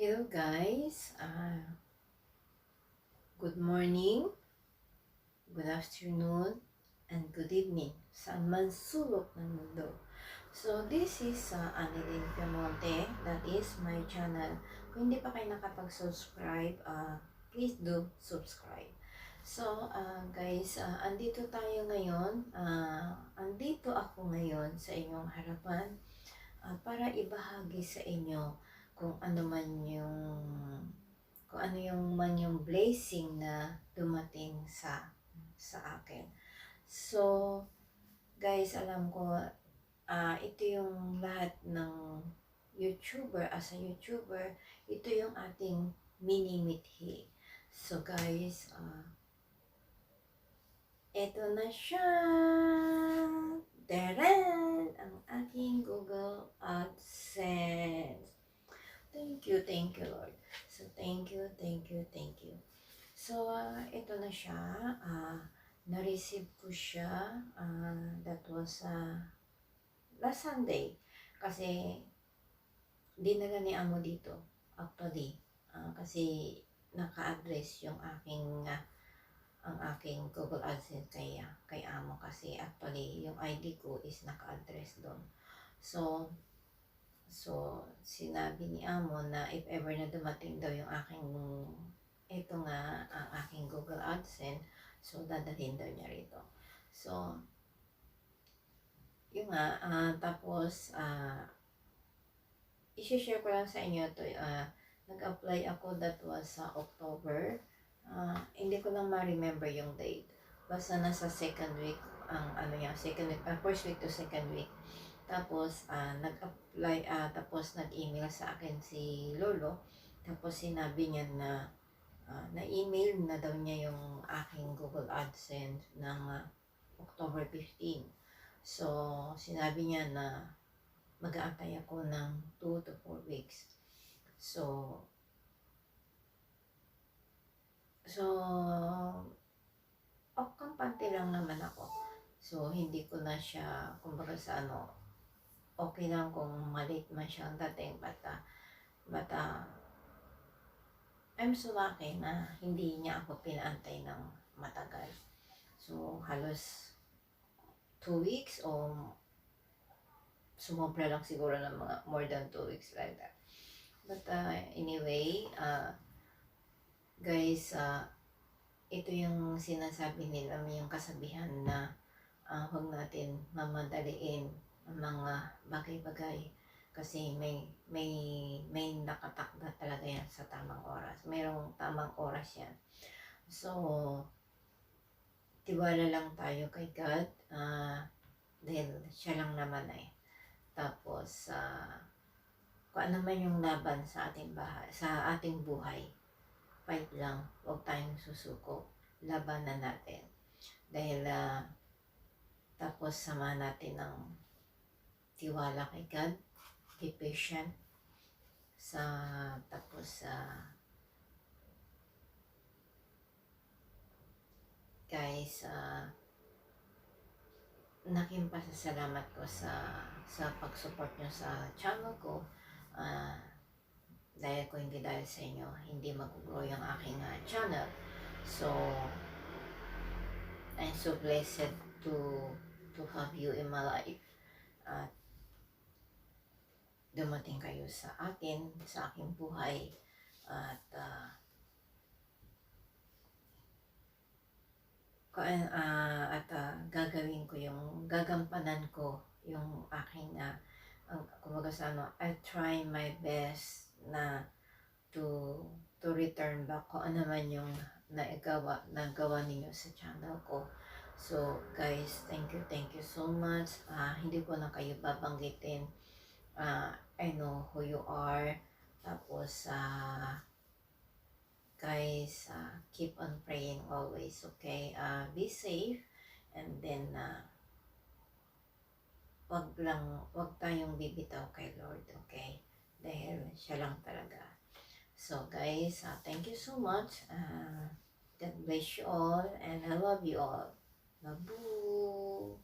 Hello guys, good morning, good afternoon, and good evening saan man sulok ng mundo. So this is Annalyn Piamonte, that is my channel. Kung hindi pa kayo nakapag-subscribe, please do subscribe. So guys, andito tayo ngayon, andito ako ngayon sa inyong harapan para ibahagi sa inyo kung ano man yung blessing na dumating sa akin. So, guys, alam ko ito yung lahat ng YouTuber, as a YouTuber, ito yung ating minimithi. So, guys, ito na siya. Daran! Ang aking Google AdSense. Thank you, Lord. So, thank you. So, ito na siya. Na-receive ko siya. That was last Sunday. Kasi, dinala ni Amo dito. Actually. Kasi, naka-address yung ang aking Google AdSense kay Amo. Kasi, actually, yung ID ko is naka-address doon. So, sinabi ni Amo na if ever na dumating daw yung ang aking Google AdSense, so dadalhin daw niya rito. So, yun nga, tapos, i-share ko lang sa inyo to, nag-apply ako, that was sa October. Hindi ko lang ma-remember yung date. Basta nasa second week, first week to second week. Tapos, nag-apply, tapos nag-email sa akin si Lolo. Tapos, sinabi niya na na-email na daw niya yung aking Google AdSense ng October 15. So, sinabi niya na mag-aantay ako ng 2 to 4 weeks. So, kampante lang naman ako. So, hindi ko na siya, kumbaga okay lang kung malate man siyang dating, but I'm so lucky na hindi niya ako pinaantay ng matagal. So, halos 2 weeks o sumobra lang siguro ng mga more than 2 weeks like that. But anyway, guys, ito yung sinasabi nila, yung kasabihan na huwag natin mamadaliin ang mga bagay-bagay kasi may nakatakda talaga yan sa tamang oras. Mayroong tamang oras yan. So, tiwala lang tayo kay God dahil siya lang naman Tapos, kung ano man yung laban sa ating buhay, fight lang, huwag tayong susuko, labanan natin. Dahil, tapos sama natin ng tiwala kay God, be patient, tapos, guys, naking pasasalamat ko sa pag-support nyo sa channel ko. Dahil sa inyo, hindi mag-grow yung aking channel. So, I'm so blessed to have you in my life. At dumating kayo sa akin, sa aking buhay. At gagawin ko gagampanan ko yung aking kumbaga I try my best na to return back kung ano man yung nagawa ninyo sa channel ko. So guys, thank you so much. Hindi ko na kayo babanggitin. I know who you are. Tapos guys, keep on praying always, okay? Be safe, and then wag tayong bibitaw kay Lord, okay? Dahil siya lang talaga. So guys, thank you so much. God bless you all, and I love you all. Love you.